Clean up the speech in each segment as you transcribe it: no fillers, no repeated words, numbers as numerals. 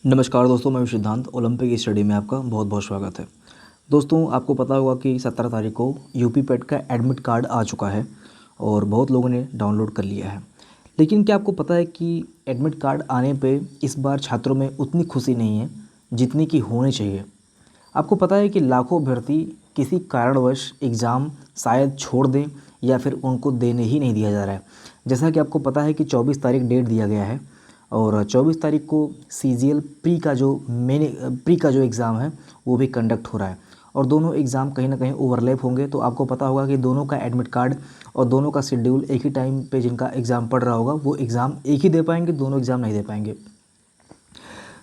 नमस्कार दोस्तों, मैं सिद्धांत। ओलंपिक स्टडी में आपका बहुत बहुत स्वागत है। दोस्तों, आपको पता होगा कि 17 तारीख को यूपी पेट का एडमिट कार्ड आ चुका है और बहुत लोगों ने डाउनलोड कर लिया है। लेकिन क्या आपको पता है कि एडमिट कार्ड आने पे इस बार छात्रों में उतनी खुशी नहीं है जितनी कि होनी चाहिए। आपको पता है कि लाखों अभ्यर्थी किसी कारणवश एग्ज़ाम शायद छोड़ दें या फिर उनको देने ही नहीं दिया जा रहा है। जैसा कि आपको पता है कि 24 तारीख डेट दिया गया है और 24 तारीख को सीजीएल प्री का जो एग्ज़ाम है वो भी कंडक्ट हो रहा है और दोनों एग्ज़ाम कहीं ना कहीं ओवरलैप होंगे। तो आपको पता होगा कि दोनों का एडमिट कार्ड और दोनों का शेड्यूल एक ही टाइम पे जिनका एग्ज़ाम पढ़ रहा होगा वो एग्ज़ाम एक ही दे पाएंगे, दोनों एग्ज़ाम नहीं दे पाएंगे।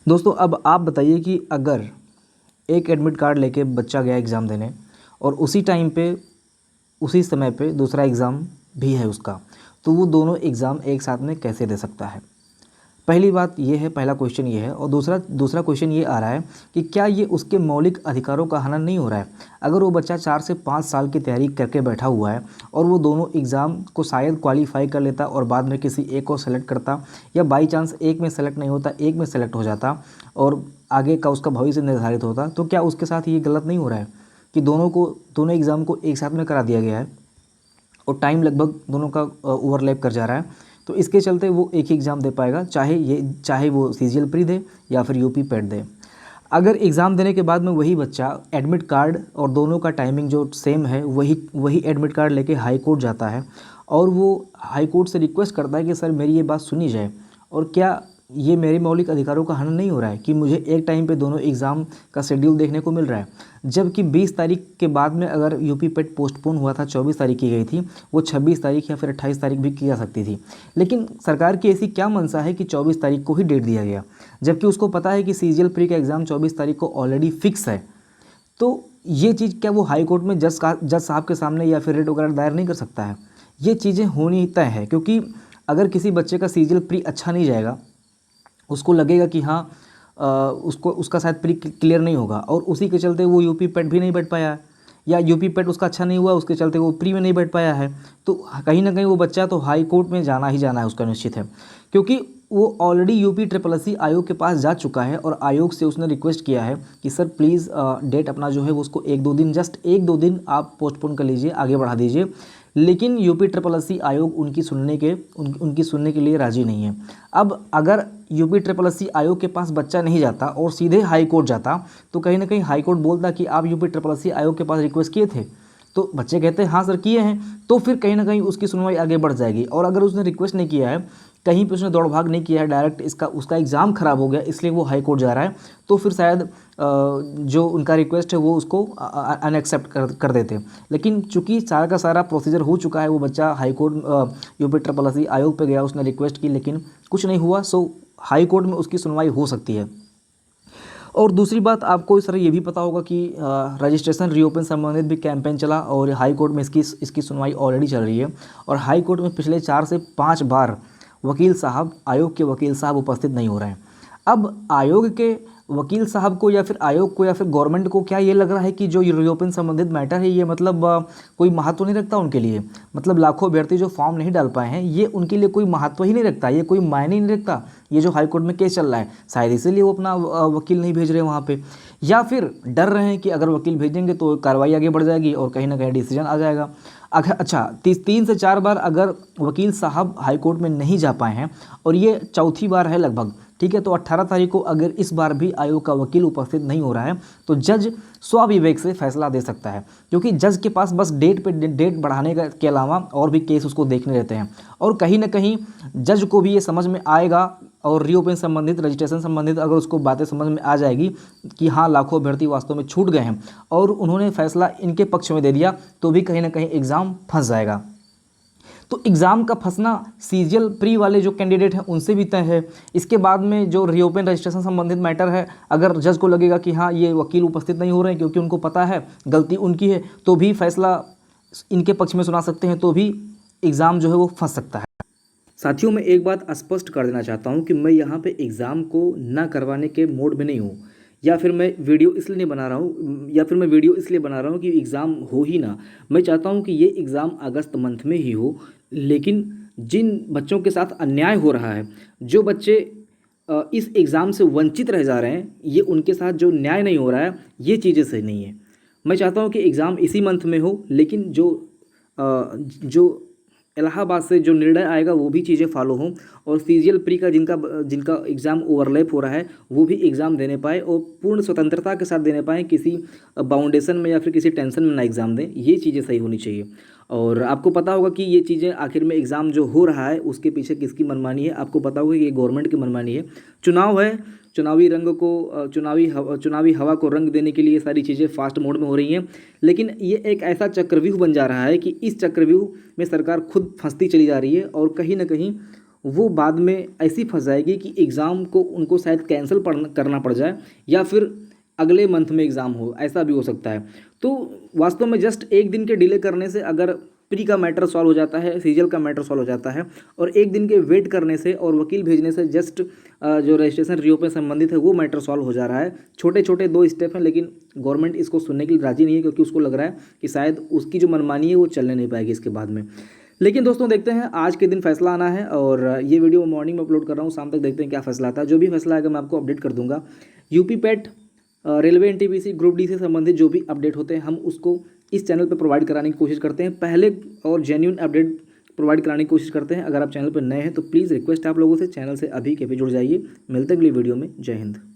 दोस्तों, अब आप बताइए कि अगर एक एडमिट कार्ड लेके बच्चा गया एग्ज़ाम देने और उसी टाइम पे उसी समय पे दूसरा एग्ज़ाम भी है उसका, तो वो दोनों एग्ज़ाम एक साथ में कैसे दे सकता है? पहली बात ये है, पहला क्वेश्चन ये है। और दूसरा क्वेश्चन ये आ रहा है कि क्या ये उसके मौलिक अधिकारों का हनन नहीं हो रहा है? अगर वो बच्चा 4 से 5 साल की तैयारी करके बैठा हुआ है और वो दोनों एग्ज़ाम को शायद क्वालिफाई कर लेता और बाद में किसी एक को सेलेक्ट करता, या बाई चांस एक में सेलेक्ट नहीं होता, एक में सेलेक्ट हो जाता और आगे का उसका भविष्य निर्धारित होता, तो क्या उसके साथ ये गलत नहीं हो रहा है कि दोनों एग्ज़ाम को एक साथ में करा दिया गया है और टाइम लगभग दोनों का ओवरलैप कर जा रहा है? तो इसके चलते वो एक ही एग्ज़ाम दे पाएगा, चाहे वो सीजीएल प्री दे या फिर यूपी पेट दे। अगर एग्ज़ाम देने के बाद में वही बच्चा एडमिट कार्ड और दोनों का टाइमिंग जो सेम है वही एडमिट कार्ड लेके हाई कोर्ट जाता है और वो हाई कोर्ट से रिक्वेस्ट करता है कि सर मेरी ये बात सुनी जाए, और क्या ये मेरे मौलिक अधिकारों का हनन नहीं हो रहा है कि मुझे एक टाइम पे दोनों एग्ज़ाम का शेड्यूल देखने को मिल रहा है? जबकि 20 तारीख के बाद में अगर यूपी पेट पोस्टपोन हुआ था, 24 तारीख की गई थी, वो 26 तारीख या फिर 28 तारीख भी की जा सकती थी। लेकिन सरकार की ऐसी क्या मंशा है कि 24 तारीख को ही डेट दिया गया, जबकि उसको पता है कि सीजीएल प्री का एग्ज़ाम 24 तारीख को ऑलरेडी फिक्स है? तो ये चीज़ क्या वो हाई कोर्ट में जज साहब के सामने या फिर रिट वगैरह दायर नहीं कर सकता है? ये चीज़ें होनी तय है, क्योंकि अगर किसी बच्चे का सीजीएल प्री अच्छा नहीं जाएगा, उसको लगेगा कि हाँ, उसको उसका शायद प्री क्लियर नहीं होगा और उसी के चलते वो यूपी पेट भी नहीं बैठ पाया है, या यूपी पेट उसका अच्छा नहीं हुआ उसके चलते वो प्री में नहीं बैठ पाया है, तो कहीं ना कहीं वो बच्चा तो हाई कोर्ट में जाना ही जाना है, उसका निश्चित है। क्योंकि वो already UP triple S C आयोग के पास जा चुका है और आयोग से उसने रिक्वेस्ट किया है कि सर प्लीज़ डेट अपना जो है वो उसको 1-2 दिन, जस्ट 1-2 दिन आप पोस्टपोन कर लीजिए, आगे बढ़ा दीजिए। लेकिन यूपी ट्रिपल एस सी आयोग उनकी सुनने के लिए राज़ी नहीं है। अब अगर यूपी ट्रिपल एस सी आयोग के पास बच्चा नहीं जाता और सीधे हाई कोर्ट जाता, तो कहीं ना कहीं हाई कोर्ट बोलता कि आप यूपी ट्रिपल एस सी आयोग के पास रिक्वेस्ट किए थे, तो बच्चे कहते हैं हाँ सर किए हैं, तो फिर कहीं ना कहीं उसकी सुनवाई आगे बढ़ जाएगी। और अगर उसने रिक्वेस्ट नहीं किया है, कहीं पे उसने दौड़ भाग नहीं किया है, डायरेक्ट उसका एग्ज़ाम खराब हो गया इसलिए वो हाई कोर्ट जा रहा है, तो फिर शायद जो उनका रिक्वेस्ट है वो उसको अनएक्सेप्ट कर देते। लेकिन चूंकि सारा का सारा प्रोसीजर हो चुका है, वो बच्चा high court UP triple S C आयोग पे गया, उसने रिक्वेस्ट की लेकिन कुछ नहीं हुआ, सो हाई कोर्ट में उसकी सुनवाई हो सकती है। और दूसरी बात, आपको सर ये भी पता होगा कि रजिस्ट्रेशन रीओपन संबंधित भी कैंपेन चला और हाई कोर्ट में इसकी सुनवाई ऑलरेडी चल रही है और हाई कोर्ट में पिछले 4 से 5 बार आयोग के वकील साहब उपस्थित नहीं हो रहे हैं। अब आयोग के वकील साहब को या फिर आयोग को या फिर गवर्नमेंट को क्या ये लग रहा है कि जो यूरोपियन संबंधित मैटर है ये मतलब कोई महत्व नहीं रखता उनके लिए? मतलब लाखों अभ्यर्थी जो फॉर्म नहीं डाल पाए हैं, ये उनके लिए कोई महत्व ही नहीं रखता, ये कोई मायने नहीं रखता, ये जो हाई कोर्ट में केस चल रहा है, शायद इसीलिए वो अपना वकील नहीं भेज रहे वहाँ पे, या फिर डर रहे हैं कि अगर वकील भेजेंगे तो कार्रवाई आगे बढ़ जाएगी और कहीं ना कहीं डिसीजन आ जाएगा। अच्छा, 3 से 4 बार अगर वकील साहब हाई कोर्ट में नहीं जा पाए हैं और ये चौथी बार है लगभग, ठीक है, तो 18 तारीख को अगर इस बार भी आयोग का वकील उपस्थित नहीं हो रहा है तो जज स्वविवेक से फैसला दे सकता है, क्योंकि जज के पास बस डेट बढ़ाने के अलावा और भी केस उसको देखने रहते हैं। और कहीं ना कहीं जज को भी ये समझ में आएगा और रीओपन संबंधित, रजिस्ट्रेशन संबंधित अगर उसको बातें समझ में आ जाएगी कि हाँ लाखों अभ्यर्थी वास्तव में छूट गए हैं और उन्होंने फैसला इनके पक्ष में दे दिया, तो भी कहीं ना कहीं एग्ज़ाम फंस जाएगा। तो एग्ज़ाम का फंसना सीजीएल प्री वाले जो कैंडिडेट हैं उनसे भी तय है। इसके बाद में जो रीओपन रजिस्ट्रेशन संबंधित मैटर है, अगर जज को लगेगा कि हाँ ये वकील उपस्थित नहीं हो रहे हैं क्योंकि उनको पता है गलती उनकी है, तो भी फैसला इनके पक्ष में सुना सकते हैं, तो भी एग्ज़ाम जो है वो फंस सकता है। साथियों, मैं एक बात स्पष्ट कर देना चाहता हूँ कि मैं यहाँ पे एग्ज़ाम को ना करवाने के मोड में नहीं हूँ, या फिर मैं वीडियो इसलिए नहीं बना रहा हूँ, या फिर मैं वीडियो इसलिए बना रहा हूँ कि एग्ज़ाम हो ही ना। मैं चाहता हूँ कि ये एग्ज़ाम अगस्त मंथ में ही हो, लेकिन जिन बच्चों के साथ अन्याय हो रहा है, जो बच्चे इस एग्ज़ाम से वंचित रह जा रहे हैं, ये उनके साथ जो न्याय नहीं हो रहा है, ये चीज़ें सही नहीं है। मैं चाहता हूँ कि एग्ज़ाम इसी मंथ में हो, लेकिन जो इलाहाबाद से जो निर्णय आएगा वो भी चीज़ें फॉलो हों, और सीजीएल प्री का जिनका एग्ज़ाम ओवरलैप हो रहा है वो भी एग्ज़ाम देने पाए और पूर्ण स्वतंत्रता के साथ देने पाएँ, किसी बाउंडेशन में या फिर किसी टेंशन में ना एग्ज़ाम दें। ये चीज़ें सही होनी चाहिए। और आपको पता होगा कि ये चीज़ें आखिर में एग्ज़ाम जो हो रहा है उसके पीछे किसकी मनमानी है। आपको पता होगा कि ये गवर्नमेंट की मनमानी है। चुनाव है, चुनावी हवा को रंग देने के लिए सारी चीज़ें फास्ट मोड में हो रही हैं, लेकिन ये एक ऐसा चक्रव्यूह बन जा रहा है कि इस चक्रव्यूह में सरकार खुद फंसती चली जा रही है, और कहीं ना कहीं वो बाद में ऐसी फंस जाएगी कि एग्ज़ाम को उनको शायद कैंसिल करना पड़ जाए, या फिर अगले मंथ में एग्ज़ाम हो, ऐसा भी हो सकता है। तो वास्तव में जस्ट एक दिन के डिले करने से अगर प्री का मैटर सॉल्व हो जाता है, सीजीएल का मैटर सॉल्व हो जाता है, और एक दिन के वेट करने से और वकील भेजने से जस्ट जो रजिस्ट्रेशन रीओपन संबंधित है वो मैटर सॉल्व हो जा रहा है। छोटे छोटे 2 स्टेप हैं, लेकिन गवर्नमेंट इसको सुनने के लिए राज़ी नहीं है, क्योंकि उसको लग रहा है कि शायद उसकी जो मनमानी है वो चलने नहीं पाएगी इसके बाद में। लेकिन दोस्तों देखते हैं, आज के दिन फैसला आना है, और ये वीडियो मॉर्निंग में अपलोड कर रहा हूँ, शाम तक देखते हैं क्या फैसला आता है। जो भी फैसला आएगा मैं आपको अपडेट कर दूंगा। यूपी पेट, रेलवे एनटीपीसी, ग्रुप डी से संबंधित जो भी अपडेट होते हैं हम उसको इस चैनल पर प्रोवाइड कराने की कोशिश करते हैं, पहले और जेन्युइन अपडेट प्रोवाइड कराने की कोशिश करते हैं। अगर आप चैनल पर नए हैं तो प्लीज़ रिक्वेस्ट है आप लोगों से, चैनल से अभी के भी जुड़ जाइए। मिलते हैं अगली वीडियो में। जय हिंद।